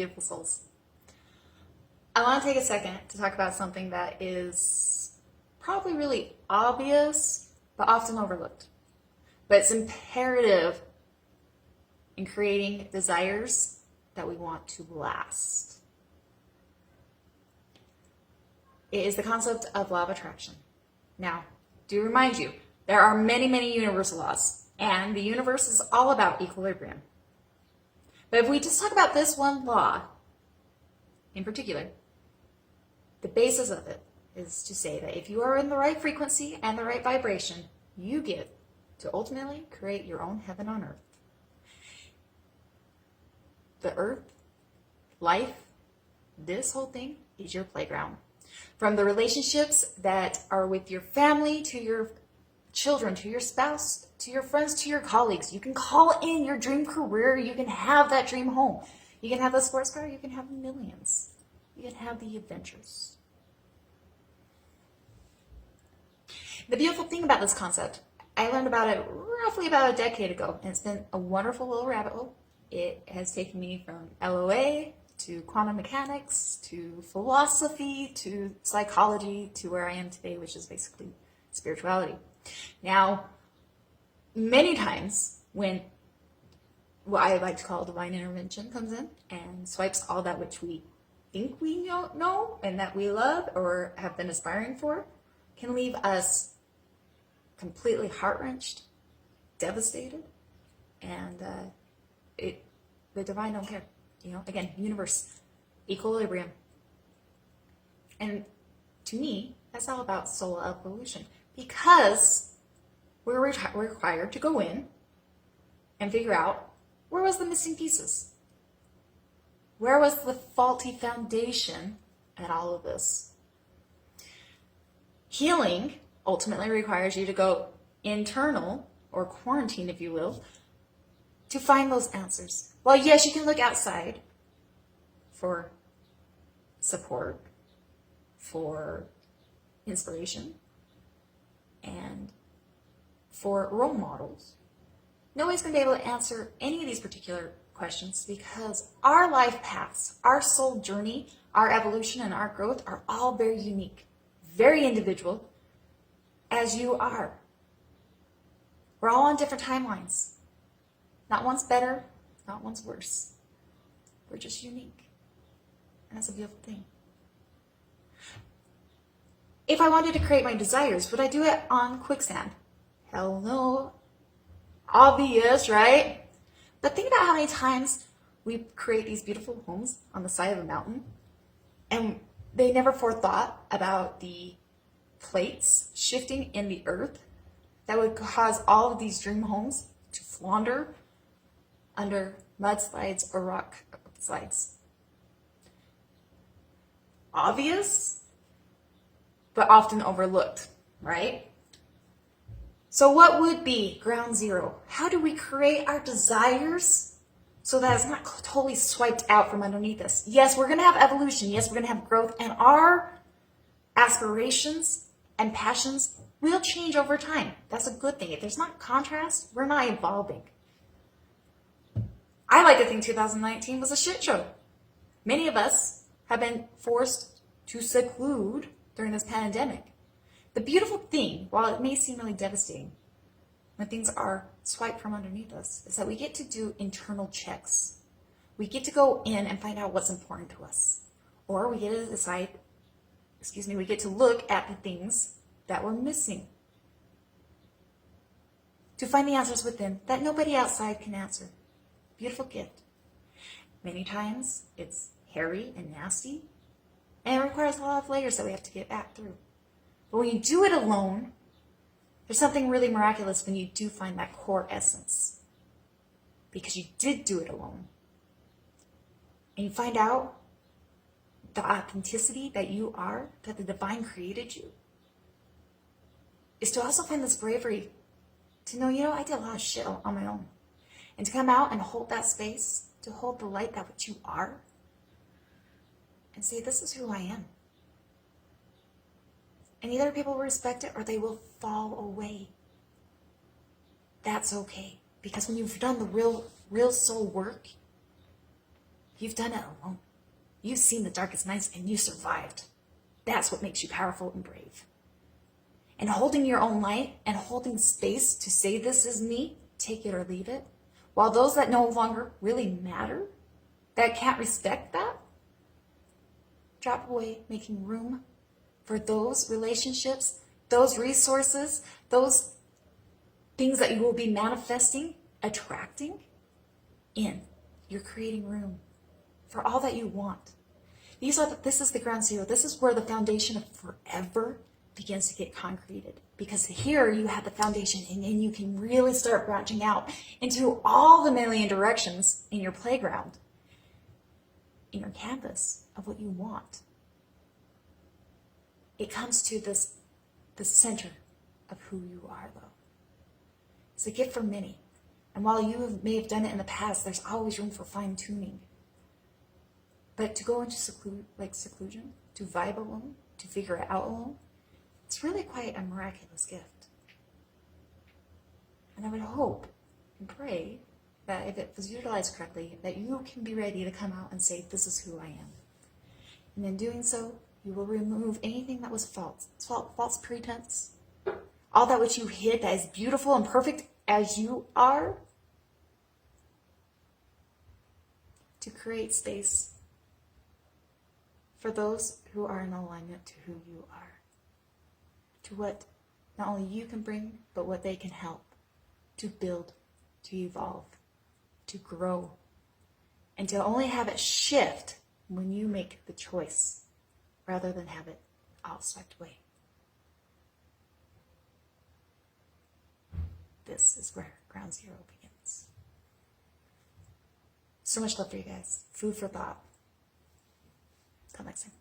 beautiful souls. I want to take a second to talk about something that is probably really obvious, but often overlooked. But it's imperative in creating desires that we want to last. It is the concept of law of attraction. Now, do remind you, there are many, many universal laws, and the universe is all about equilibrium. But if we just talk about this one law in particular, the basis of it is to say that if you are in the right frequency and the right vibration, you get to ultimately create your own heaven on earth. The earth, life, this whole thing is your playground. From the relationships that are with your family, to your children, to your spouse, to your friends, to your colleagues. You can call in your dream career. You can have that dream home. You can have the sports car. You can have millions. You can have the adventures. The beautiful thing about this concept, I learned about it roughly about a decade ago, and it's been a wonderful little rabbit hole. It has taken me from LOA to quantum mechanics, to philosophy, to psychology, to where I am today, which is basically spirituality. Now, many times when what I like to call divine intervention comes in and swipes all that which we think we know and that we love or have been aspiring for, can leave us completely heart-wrenched, devastated, and the divine don't care. Again, universe, equilibrium. And to me, that's all about soul evolution, because we're required to go in and figure out where was the missing pieces. Where was the faulty foundation at all of this? Healing ultimately requires you to go internal, or quarantine, if you will, to find those answers. Well, yes, you can look outside for support, for inspiration, and for role models. Nobody's going to be able to answer any of these particular questions, because our life paths, our soul journey, our evolution, and our growth are all very unique, very individual, as you are. We're all on different timelines. Not one's better, not one's worse. We're just unique. And that's a beautiful thing. If I wanted to create my desires, would I do it on quicksand? Hell no. Obvious, right? But think about how many times we create these beautiful homes on the side of a mountain, and they never forethought about the plates shifting in the earth that would cause all of these dream homes to flounder under mudslides or rock slides. Obvious, but often overlooked, right? So what would be ground zero? How do we create our desires so that it's not totally swiped out from underneath us? Yes, we're going to have evolution. Yes, we're going to have growth, and our aspirations and passions will change over time. That's a good thing. If there's not contrast, we're not evolving. I like to think 2019 was a shit show. Many of us have been forced to seclude during this pandemic. The beautiful thing, while it may seem really devastating, when things are swiped from underneath us, is that we get to do internal checks. We get to go in and find out what's important to us. Or we get to decide, we get to look at the things that we're missing, to find the answers within that nobody outside can answer. Beautiful gift. Many times it's hairy and nasty, and it requires a lot of layers that we have to get back through. But when you do it alone, there's something really miraculous when you do find that core essence, because you did do it alone. And you find out the authenticity that you are, that the divine created you, is to also find this bravery to know, I did a lot of shit on my own. And to come out and hold that space, to hold the light that which you are, and say, this is who I am. And either people will respect it or they will fall away. That's okay. Because when you've done the real soul work, You've done it alone. You've seen the darkest nights and you survived. That's what makes you powerful and brave. And holding your own light and holding space to say, this is me, take it or leave it, while those that no longer really matter, that can't respect that, drop away, making room for those relationships, those resources, those things that you will be manifesting, attracting in. You're creating room for all that you want. This is the ground zero. This is where the foundation of forever begins to get concreted. Because here you have the foundation, and then you can really start branching out into all the million directions in your playground, in your canvas of what you want. It comes to the center of who you are, though. It's a gift for many. And while you may have done it in the past, there's always room for fine-tuning. But to go into seclusion, to vibe alone, to figure it out alone, it's really quite a miraculous gift. And I would hope and pray that if it was utilized correctly, that you can be ready to come out and say, this is who I am. And in doing so, you will remove anything that was false pretense, all that which you hid that is beautiful and perfect as you are, to create space for those who are in alignment to who you are, to what not only you can bring, but what they can help, to build, to evolve, to grow, and to only have it shift when you make the choice, rather than have it all swept away. This is where ground zero begins. So much love for you guys. Food for thought. Till next time.